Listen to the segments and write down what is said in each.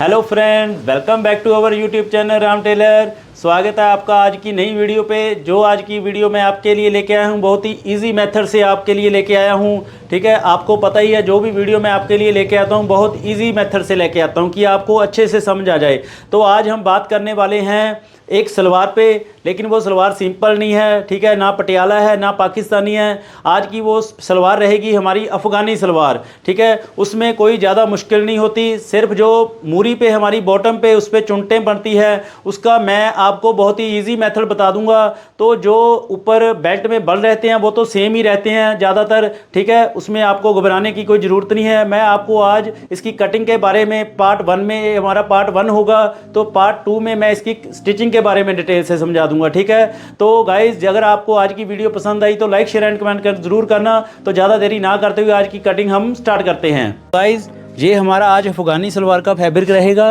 Hello friend, welcome back to our YouTube channel Ram Tailor. स्वागत है आपका आज की नई वीडियो पे। जो आज की वीडियो मैं आपके लिए लेके आया हूँ बहुत ही इजी मेथड से आपके लिए लेके आया हूँ। ठीक है, आपको पता ही है जो भी वीडियो मैं आपके लिए लेके आता हूँ बहुत इजी मेथड से लेके आता हूँ कि आपको अच्छे से समझ आ जाए। तो आज हम बात करने वाले हैं एक सलवार पे, लेकिन वो सलवार सिंपल नहीं है। ठीक है, ना पटियाला है ना पाकिस्तानी है। आज की वो सलवार रहेगी हमारी अफ़गानी सलवार। ठीक है, उसमें कोई ज़्यादा मुश्किल नहीं होती। सिर्फ जो मूरी पे हमारी बॉटम पे उस पर चुनटें बनती है उसका मैं आपको बहुत ही इजी मेथड बता दूंगा। तो जो ऊपर बेल्ट में बल रहते हैं वो तो सेम ही रहते हैं ज़्यादातर। ठीक है, उसमें आपको घबराने की कोई ज़रूरत नहीं है। मैं आपको आज इसकी कटिंग के बारे में पार्ट 1 में, हमारा पार्ट 1 होगा, तो पार्ट 2 में मैं इसकी स्टिचिंग के बारे में डिटेल से समझा दूंगा। ठीक है, तो गाइज अगर आपको आज की वीडियो पसंद आई तो लाइक शेयर एंड कमेंट कर जरूर करना। तो ज़्यादा देरी ना करते हुए आज की कटिंग हम स्टार्ट करते हैं। गाइज ये हमारा आज अफ़गानी सलवार का फैब्रिक रहेगा।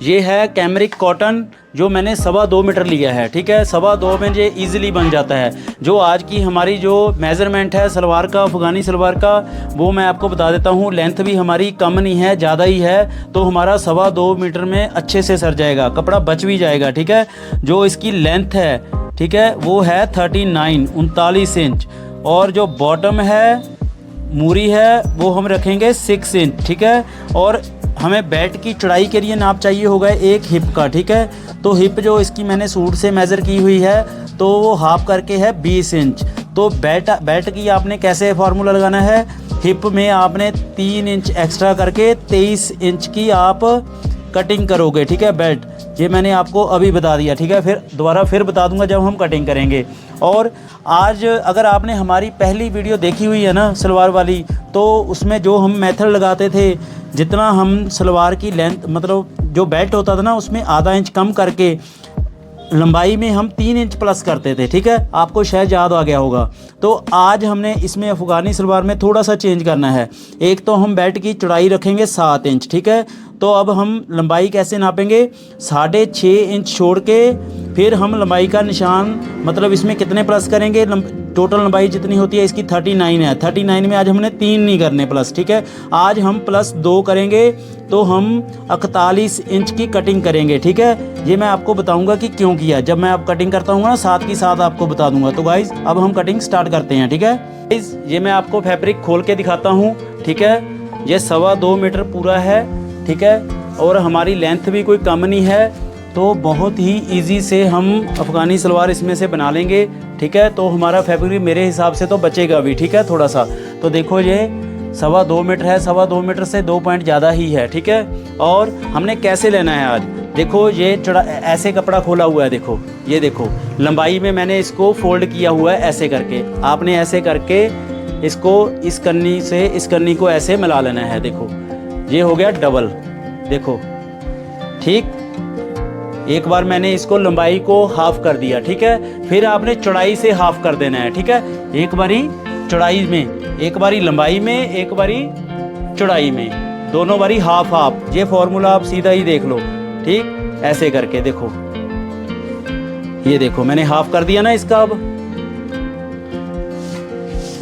ये है कैमरिक कॉटन जो मैंने 2.25 मीटर लिया है। ठीक है, 2.25 में ये ईजिली बन जाता है। जो आज की हमारी जो मेज़रमेंट है सलवार का, अफ़गानी सलवार का, वो मैं आपको बता देता हूँ। लेंथ भी हमारी कम नहीं है, ज़्यादा ही है, तो हमारा 2.25 मीटर में अच्छे से सर जाएगा, कपड़ा बच भी जाएगा। ठीक है, जो इसकी लेंथ है, ठीक है, वो है 39 इंच, और जो बॉटम है मूरी है वो हम रखेंगे 6 इंच। ठीक है, और हमें बैट की चौड़ाई के लिए नाप चाहिए होगा एक हिप का। ठीक है, तो हिप जो इसकी मैंने सूट से मेज़र की हुई है तो वो हाफ करके है 20 इंच। तो बैट की आपने कैसे फार्मूला लगाना है, हिप में आपने 3 इंच एक्स्ट्रा करके 23 इंच की आप कटिंग करोगे। ठीक है, बेल्ट ये मैंने आपको अभी बता दिया। ठीक है, फिर दोबारा फिर बता दूंगा जब हम कटिंग करेंगे। और आज अगर आपने हमारी पहली वीडियो देखी हुई है ना सलवार वाली, तो उसमें जो हम मेथड लगाते थे, जितना हम सलवार की लेंथ मतलब जो बेल्ट होता था ना उसमें आधा इंच कम करके लंबाई में हम 3 इंच प्लस करते थे। ठीक है, आपको शायद याद आ गया होगा। तो आज हमने इसमें अफ़गानी सलवार में थोड़ा सा चेंज करना है। एक तो हम बेल्ट की चौड़ाई रखेंगे 7 इंच। ठीक है, तो अब हम लंबाई कैसे नापेंगे, 6.5 इंच छोड़ के फिर हम लंबाई का निशान मतलब इसमें कितने प्लस करेंगे। टोटल लंबाई जितनी होती है इसकी 39 है। 39 में आज हमने 3 नहीं करने प्लस। ठीक है, आज हम प्लस 2 करेंगे तो हम 41 इंच की कटिंग करेंगे। ठीक है, ये मैं आपको बताऊंगा कि क्यों किया। जब मैं अब कटिंग करता हूँ ना साथ की साथ आपको बता दूंगा। तो गाइज अब हम कटिंग स्टार्ट करते हैं। ठीक है गाइज, ये मैं आपको फैब्रिक खोल के दिखाता हूँ। ठीक है, ये 2.25 मीटर पूरा है। ठीक है, और हमारी लेंथ भी कोई कम नहीं है, तो बहुत ही इजी से हम अफ़गानी सलवार इसमें से बना लेंगे। ठीक है, तो हमारा फैब्रिक मेरे हिसाब से तो बचेगा भी। ठीक है, थोड़ा सा तो देखो ये 2.25 मीटर है, 2.25 मीटर से 2 पॉइंट ज़्यादा ही है। ठीक है, और हमने कैसे लेना है आज देखो, ये चढ़ा ऐसे कपड़ा खोला हुआ है, देखो ये देखो लंबाई में मैंने इसको फोल्ड किया हुआ है ऐसे करके। आपने ऐसे करके इसको इस कन्नी से इस कन्नी को ऐसे मिला लेना है। देखो ये हो गया डबल, देखो ठीक। एक बार मैंने इसको लंबाई को हाफ कर दिया। ठीक है, फिर आपने चौड़ाई से हाफ कर देना है। ठीक है, एक बारी चौड़ाई में, एक बारी लंबाई में, एक बारी चौड़ाई में, दोनों बारी हाफ हाफ। ये फॉर्मूला आप सीधा ही देख लो। ठीक, ऐसे करके देखो, ये देखो मैंने हाफ कर दिया ना इसका। अब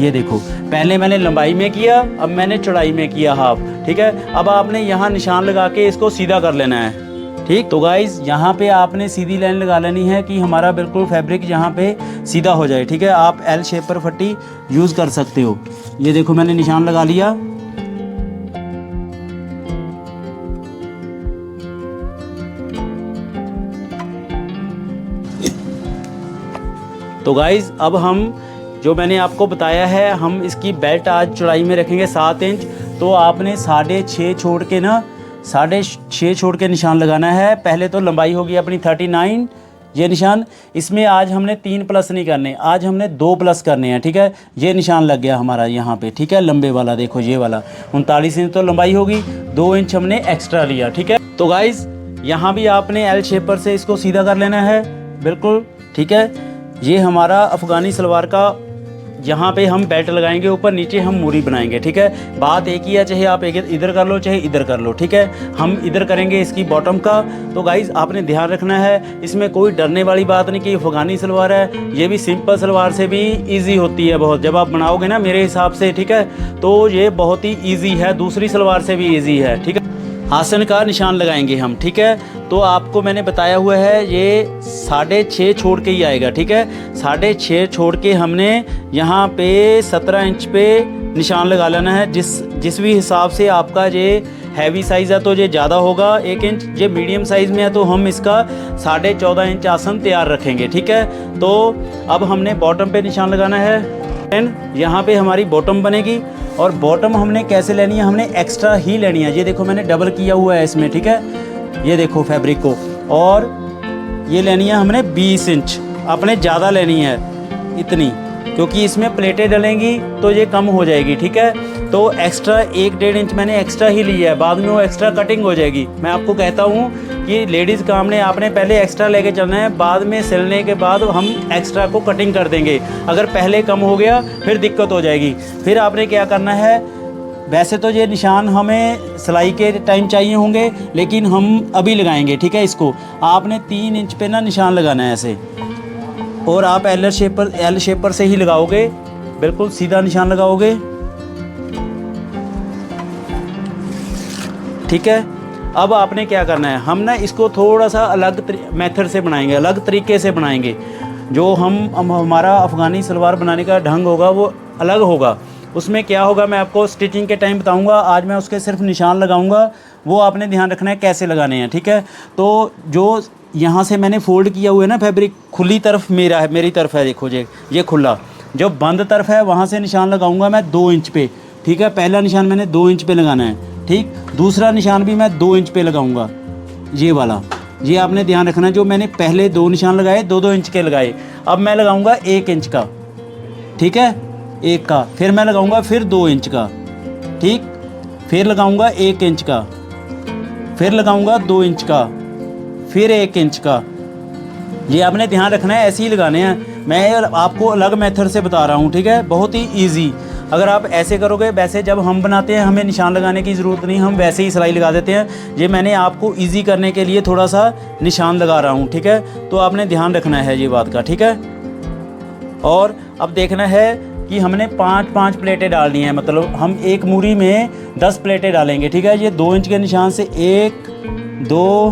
ये देखो पहले मैंने लंबाई में किया, अब मैंने चौड़ाई में किया हाफ। ठीक है, अब आपने यहाँ निशान लगा के इसको सीधा कर लेना है। ठीक, तो गाइज यहाँ पे आपने सीधी लाइन लगा लेनी है कि हमारा बिल्कुल फैब्रिक यहाँ पे सीधा हो जाए। ठीक है, आप एल शेप पर पट्टी यूज़ कर सकते हो। ये देखो मैंने निशान लगा लिया। तो गाइज अब हम जो मैंने आपको बताया है, हम इसकी बेल्ट आज चौड़ाई में रखेंगे 7 इंच। तो आपने 6.5 छोड़ के ना 6.5 छोड़ के निशान लगाना है। पहले तो लंबाई होगी अपनी 39, ये निशान। इसमें आज हमने 3 प्लस नहीं करने, आज हमने 2 प्लस करने हैं। ठीक है, ये निशान लग गया हमारा यहाँ पे। ठीक है, लंबे वाला देखो ये वाला 39 इंच तो लंबाई होगी, 2 इंच हमने एक्स्ट्रा लिया। ठीक है, तो गाइज यहाँ भी आपने एल शेप पर से इसको सीधा कर लेना है बिल्कुल। ठीक है, ये हमारा अफ़गानी सलवार का यहाँ पे हम बेल्ट लगाएंगे, ऊपर नीचे हम मूरी बनाएंगे। ठीक है, बात एक ही है, चाहे आप इधर कर लो चाहे इधर कर लो। ठीक है, हम इधर करेंगे इसकी बॉटम का। तो गाइज आपने ध्यान रखना है, इसमें कोई डरने वाली बात नहीं कि अफ़गानी सलवार है। ये भी सिंपल सलवार से भी ईजी होती है बहुत, जब आप बनाओगे ना मेरे हिसाब से। ठीक है, तो ये बहुत ही ईजी है, दूसरी सलवार से भी ईजी है। ठीक है, आसन का निशान लगाएंगे हम, ठीक है। तो आपको मैंने बताया हुआ है ये 6.5 छोड़ के ही आएगा, ठीक है। 6.5 छोड़ के हमने यहाँ पे 17 इंच पे निशान लगा लेना है। जिस भी हिसाब से आपका ये हैवी साइज़ है तो ये ज़्यादा होगा 1 इंच, ये मीडियम साइज़ में है तो हम इसका 14.5 इंच आसन तैयार रखेंगे, ठीक है। तो अब हमने बॉटम पे निशान लगाना है एंड यहाँ पे हमारी बॉटम बनेगी। और बॉटम हमने कैसे लेनी है, हमने एक्स्ट्रा ही लेनी है। ये देखो मैंने डबल किया हुआ है इसमें, ठीक है। ये देखो फैब्रिक को, और ये लेनी है हमने 20 इंच, अपने ज़्यादा लेनी है इतनी, क्योंकि इसमें प्लेटें डलेंगी तो ये कम हो जाएगी, ठीक है। तो एक्स्ट्रा 1-1.5 इंच मैंने एक्स्ट्रा ही लिया है, बाद में वो एक्स्ट्रा कटिंग हो जाएगी। मैं आपको कहता हूँ कि लेडीज़ काम ने आपने पहले एक्स्ट्रा लेके चलना है, बाद में सिलने के बाद हम एक्स्ट्रा को कटिंग कर देंगे। अगर पहले कम हो गया फिर दिक्कत हो जाएगी। फिर आपने क्या करना है, वैसे तो ये निशान हमें सिलाई के टाइम चाहिए होंगे, लेकिन हम अभी लगाएंगे, ठीक है। इसको आपने 3 इंच पे ना निशान लगाना है ऐसे, और आप एल शेपर से ही लगाओगे, बिल्कुल सीधा निशान लगाओगे, ठीक है। अब आपने क्या करना है, हम ना इसको थोड़ा सा अलग मेथड से बनाएंगे, अलग तरीके से बनाएंगे। जो हमारा अफ़गानी सलवार बनाने का ढंग होगा वो अलग होगा। उसमें क्या होगा मैं आपको स्टिचिंग के टाइम बताऊंगा। आज मैं उसके सिर्फ निशान लगाऊंगा, वो आपने ध्यान रखना है कैसे लगाने हैं, ठीक है। तो जो यहाँ से मैंने फ़ोल्ड किया हुआ है ना फैब्रिक, खुली तरफ मेरी तरफ है, देखो ये खुला। जो बंद तरफ है वहाँ से निशान लगाऊंगा मैं 2 इंच पे, ठीक है। पहला निशान मैंने 2 इंच पे लगाना है, ठीक। दूसरा निशान भी मैं 2 इंच पे लगाऊंगा, ये वाला। ये आपने ध्यान रखना है। जो मैंने पहले 2 निशान लगाए 2-2 इंच के लगाए, अब मैं लगाऊंगा 1 इंच का, ठीक है, 1 का। फिर मैं लगाऊंगा फिर 2 इंच का, ठीक। फिर लगाऊंगा 1 इंच का, फिर लगाऊंगा 2 इंच का, फिर 1 इंच का। ये आपने ध्यान रखना है, ऐसे ही लगाने हैं। मैं आपको अलग मेथड से बता रहा हूँ, ठीक है, बहुत ही ईजी। अगर आप ऐसे करोगे, वैसे जब हम बनाते हैं हमें निशान लगाने की ज़रूरत नहीं, हम वैसे ही सिलाई लगा देते हैं। ये मैंने आपको इजी करने के लिए थोड़ा सा निशान लगा रहा हूँ, ठीक है। तो आपने ध्यान रखना है ये बात का, ठीक है। और अब देखना है कि हमने 5-5 प्लेटें डालनी है, मतलब हम एक मूरी में 10 प्लेटें डालेंगे, ठीक है। ये 2 इंच के निशान से 1, 2,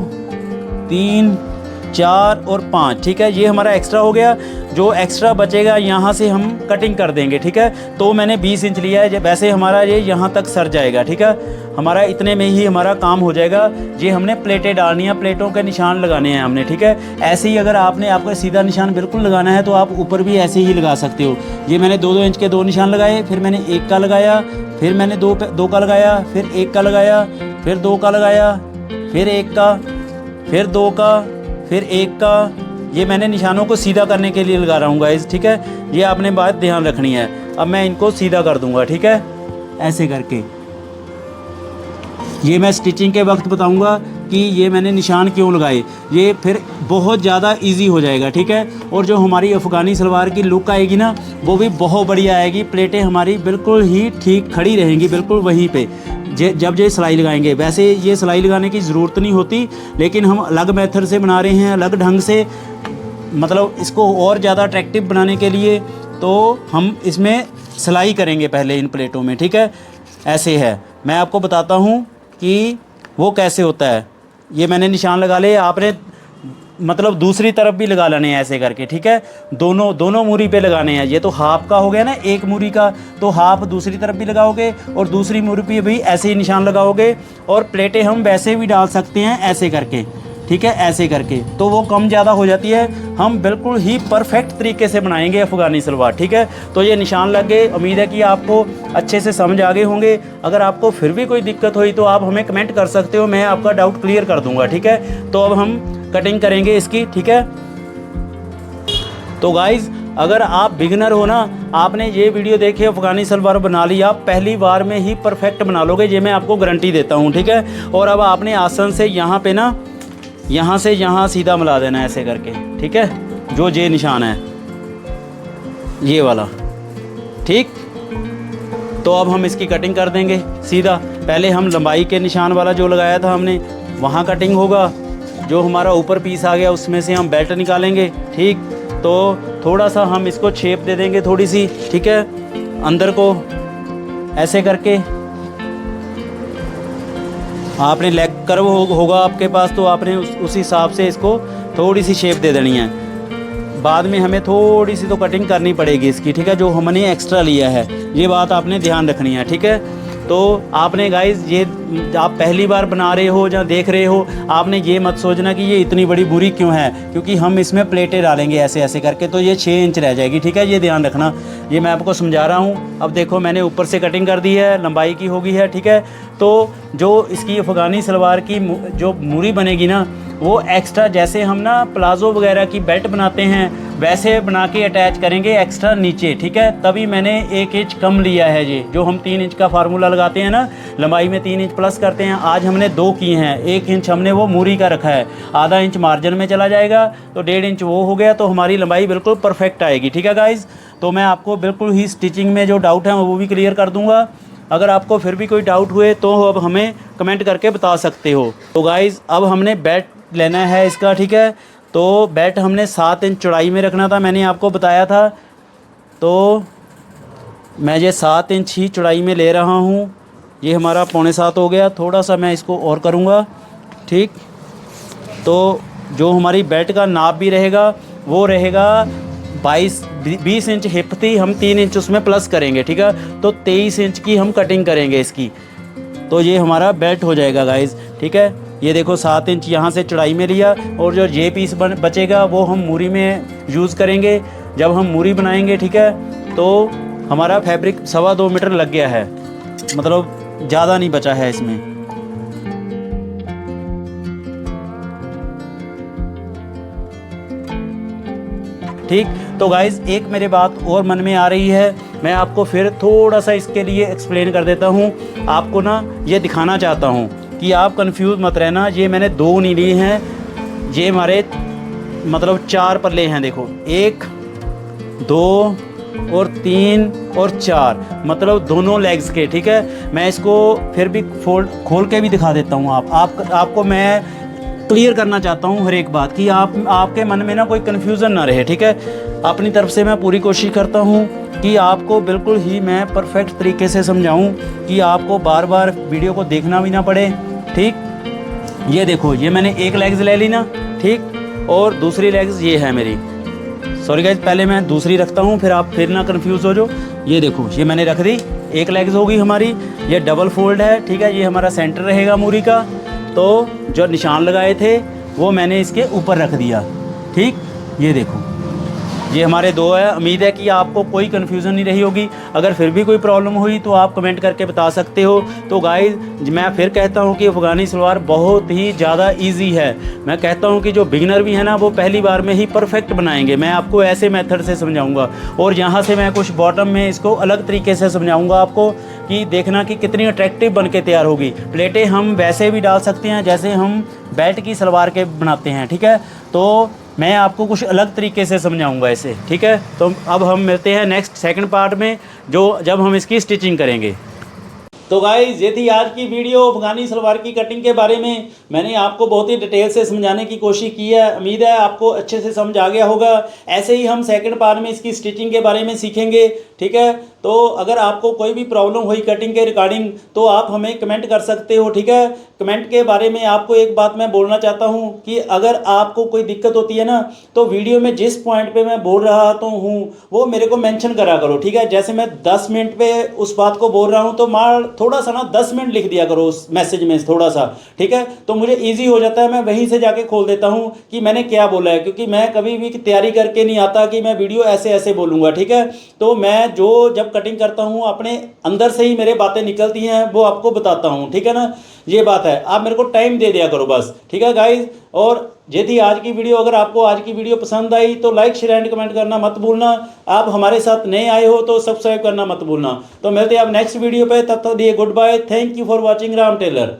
3, 4 और 5, ठीक है। ये हमारा एक्स्ट्रा हो गया। जो एक्स्ट्रा बचेगा यहाँ से हम कटिंग कर देंगे, ठीक है। तो मैंने 20 इंच लिया है, वैसे हमारा ये यहाँ तक सर जाएगा, ठीक है। हमारा इतने में ही हमारा काम हो जाएगा। ये हमने प्लेटें डालनी है, प्लेटों के निशान लगाने हैं हमने, ठीक है। ऐसे ही अगर आपको सीधा निशान बिल्कुल लगाना है तो आप ऊपर भी ऐसे ही लगा सकते हो। ये मैंने 2-2 इंच के 2 निशान लगाए, फिर मैंने 1 का लगाया, फिर मैंने 2 का लगाया, फिर 1 का लगाया, फिर 2 का लगाया, फिर 1 का, फिर 2 का, फिर 1 का। ये मैंने निशानों को सीधा करने के लिए लगा रहा हूँ गाइस, ठीक है। ये आपने बात ध्यान रखनी है। अब मैं इनको सीधा कर दूंगा, ठीक है, ऐसे करके। ये मैं स्टिचिंग के वक्त बताऊंगा कि ये मैंने निशान क्यों लगाए, ये फिर बहुत ज़्यादा इजी हो जाएगा, ठीक है। और जो हमारी अफ़गानी सलवार की लुक आएगी ना, वो भी बहुत बढ़िया आएगी। प्लेटें हमारी बिल्कुल ही ठीक खड़ी रहेंगी, बिल्कुल वहीं पे जब ये सिलाई लगाएंगे। वैसे ये सिलाई लगाने की ज़रूरत नहीं होती, लेकिन हम अलग मेथड से बना रहे हैं, अलग ढंग से, मतलब इसको और ज़्यादा अट्रैक्टिव बनाने के लिए। तो हम इसमें सिलाई करेंगे पहले इन प्लेटों में, ठीक है। ऐसे है, मैं आपको बताता हूँ कि वो कैसे होता है। ये मैंने निशान लगा लिए, आपने मतलब दूसरी तरफ भी लगा लेने हैं ऐसे करके, ठीक है। दोनों मूरी पे लगाने हैं। ये तो हाफ का हो गया ना, एक मूरी का, तो हाफ दूसरी तरफ भी लगाओगे और दूसरी मूरी पे भी ऐसे ही निशान लगाओगे। और प्लेटें हम वैसे भी डाल सकते हैं ऐसे करके, ठीक है, ऐसे करके, तो वो कम ज़्यादा हो जाती है। हम बिल्कुल ही परफेक्ट तरीके से बनाएंगे अफ़गानी सलवार, ठीक है। तो ये निशान लग गए, उम्मीद है कि आपको अच्छे से समझ आ गए होंगे। अगर आपको फिर भी कोई दिक्कत हुई तो आप हमें कमेंट कर सकते हो, मैं आपका डाउट क्लियर कर दूंगा, ठीक है। तो अब हम कटिंग करेंगे इसकी, ठीक है। तो गाइज़, अगर आप बिगिनर हो ना, आपने ये वीडियो देखे, अफ़गानी सलवार बना ली, आप पहली बार में ही परफेक्ट बना लोगे, ये मैं आपको गारंटी देता हूँ, ठीक है। और अब आपने आसन से यहाँ पे ना, यहाँ से यहाँ सीधा मिला देना है ऐसे करके, ठीक है। जो ये निशान है ये वाला, ठीक। तो अब हम इसकी कटिंग कर देंगे सीधा। पहले हम लंबाई के निशान वाला जो लगाया था हमने, वहाँ कटिंग होगा। जो हमारा ऊपर पीस आ गया उसमें से हम बेल्ट निकालेंगे, ठीक। तो थोड़ा सा हम इसको शेप दे देंगे थोड़ी सी, ठीक है, अंदर को ऐसे करके। आपने लेग कर्व होगा आपके पास, तो आपने उस हिसाब से इसको थोड़ी सी शेप दे देनी है। बाद में हमें थोड़ी सी तो कटिंग करनी पड़ेगी इसकी, ठीक है, जो हमने एक्स्ट्रा लिया है, ये बात आपने ध्यान रखनी है, ठीक है। तो आपने गाइस, ये आप पहली बार बना रहे हो या देख रहे हो, आपने ये मत सोचना कि ये इतनी बड़ी बुरी क्यों है, क्योंकि हम इसमें प्लेटें डालेंगे ऐसे ऐसे करके, तो ये 6 इंच रह जाएगी, ठीक है, ये ध्यान रखना। ये मैं आपको समझा रहा हूँ। अब देखो मैंने ऊपर से कटिंग कर दी है, लंबाई की होगी है, ठीक है। तो जो इसकी अफ़गानी सलवार की जो मूरी बनेगी ना, वो एक्स्ट्रा, जैसे हम ना प्लाज़ो वगैरह की बेल्ट बनाते हैं वैसे बना के अटैच करेंगे एक्स्ट्रा नीचे, ठीक है। तभी मैंने 1 इंच कम लिया है। ये जो हम 3 इंच का फार्मूला लगाते हैं ना, लंबाई में 3 इंच प्लस करते हैं, आज हमने 2 किए हैं। 1 इंच हमने वो मूरी का रखा है, आधा इंच मार्जिन में चला जाएगा, तो 1.5 इंच वो हो गया, तो हमारी लंबाई बिल्कुल परफेक्ट आएगी, ठीक है गाइज़। तो मैं आपको बिल्कुल ही स्टिचिंग में जो डाउट है वो भी क्लियर कर दूँगा। अगर आपको फिर भी कोई डाउट हुए तो अब हमें कमेंट करके बता सकते हो। तो गाइज़ अब हमने बेल्ट लेना है इसका, ठीक है। तो बेल्ट हमने 7 इंच चौड़ाई में रखना था, मैंने आपको बताया था। तो मैं ये 7 इंच ही चौड़ाई में ले रहा हूँ। ये हमारा 6.25 हो गया, थोड़ा सा मैं इसको और करूँगा, ठीक। तो जो हमारी बेल्ट का नाप भी रहेगा वो रहेगा 20 इंच हिप थी, हम 3 इंच उसमें प्लस करेंगे, ठीक है। तो 23 इंच की हम कटिंग करेंगे इसकी, तो ये हमारा बेल्ट हो जाएगा गाइज़, ठीक है। ये देखो 7 इंच यहाँ से चौड़ाई में लिया, और जो ये पीस बचेगा वो हम मूरी में यूज़ करेंगे जब हम मूरी बनाएंगे, ठीक है। तो हमारा फैब्रिक 2.25 मीटर लग गया है, मतलब ज़्यादा नहीं बचा है इसमें। ठीक। तो गाइज़ एक मेरे बात और मन में आ रही है, मैं आपको फिर थोड़ा सा इसके लिए एक्सप्लेन कर देता हूँ। आपको ना ये दिखाना चाहता हूँ कि आप कंफ्यूज मत रहना। ये मैंने 2 नहीं लिए हैं, ये हमारे मतलब 4 पल्ले हैं, देखो 1 2 और 3 और 4, मतलब दोनों लेग्स के, ठीक है। मैं इसको फिर भी खोल के भी दिखा देता हूँ। आपको मैं क्लियर करना चाहता हूँ हर एक बात, कि आपके मन में ना कोई कन्फ्यूज़न ना रहे, ठीक है। अपनी तरफ से मैं पूरी कोशिश करता हूँ कि आपको बिल्कुल ही मैं परफेक्ट तरीके से समझाऊँ, कि आपको बार बार वीडियो को देखना भी ना पड़े, ठीक। ये देखो, ये मैंने एक लेग्स ले ली ना, ठीक, और दूसरी लेग्स ये है मेरी। सॉरी गाइज, पहले मैं दूसरी रखता हूँ, फिर आप फिर ना कन्फ्यूज़ हो जाओ। ये देखो, ये मैंने रख दी, एक लेग्स होगी हमारी, ये डबल फोल्ड है, ठीक है। ये हमारा सेंटर रहेगा मूरी का। तो जो निशान लगाए थे वो मैंने इसके ऊपर रख दिया, ठीक। ये देखो, ये हमारे 2 है। उम्मीद है कि आपको कोई कन्फ्यूज़न नहीं रही होगी। अगर फिर भी कोई प्रॉब्लम हुई तो आप कमेंट करके बता सकते हो। तो गाइस मैं फिर कहता हूँ कि अफ़गानी सलवार बहुत ही ज़्यादा इजी है। मैं कहता हूँ कि जो बिगिनर भी है ना, वो पहली बार में ही परफेक्ट बनाएंगे। मैं आपको ऐसे मेथड से समझाऊँगा, और यहाँ से मैं कुछ बॉटम में इसको अलग तरीके से समझाऊँगा आपको, कि देखना कि कितनी अट्रैक्टिव बन के तैयार होगी। प्लेटें हम वैसे भी डाल सकते हैं जैसे हम बेल्ट की सलवार के बनाते हैं, ठीक है। तो मैं आपको कुछ अलग तरीके से समझाऊंगा इसे, ठीक है। तो अब हम मिलते हैं नेक्स्ट सेकंड पार्ट में, जब हम इसकी स्टिचिंग करेंगे। तो गाइस ये थी आज की वीडियो अफ़गानी सलवार की कटिंग के बारे में। मैंने आपको बहुत ही डिटेल से समझाने की कोशिश की है। उम्मीद है आपको अच्छे से समझ आ गया होगा। ऐसे ही हम सेकंड पार्ट में इसकी स्टिचिंग के बारे में सीखेंगे, ठीक है। तो अगर आपको कोई भी प्रॉब्लम हुई कटिंग के रिगार्डिंग तो आप हमें कमेंट कर सकते हो, ठीक है। कमेंट के बारे में आपको एक बात मैं बोलना चाहता हूँ कि अगर आपको कोई दिक्कत होती है ना, तो वीडियो में जिस पॉइंट पे मैं बोल रहा तो हूँ वो मेरे को मेंशन करा करो, ठीक है। जैसे मैं 10 मिनट पे उस बात को बोल रहा हूँ तो मार थोड़ा सा ना 10 मिनट लिख दिया करो उस मैसेज में थोड़ा सा, ठीक है। तो मुझे ईजी हो जाता है, मैं वहीं से जाके खोल देता हूँ कि मैंने क्या बोला है, क्योंकि मैं कभी भी तैयारी करके नहीं आता कि मैं वीडियो ऐसे ऐसे बोलूँगा, ठीक है। तो मैं जब कटिंग करता हूँ अपने अंदर से ही मेरे बातें निकलती हैं, वो आपको बताता हूँ, ठीक है ना। ये बात है, आप मेरे को टाइम दे दिया करो बस, ठीक है गाइज। और ये थी आज की वीडियो। अगर आपको आज की वीडियो पसंद आई तो लाइक शेयर एंड कमेंट करना मत भूलना। आप हमारे साथ नए आए हो तो सब्सक्राइब करना मत भूलना। तो मिलते हैं आप नेक्स्ट वीडियो पे, तब तक दिए good bye. Thank you for watching Ram Taylor.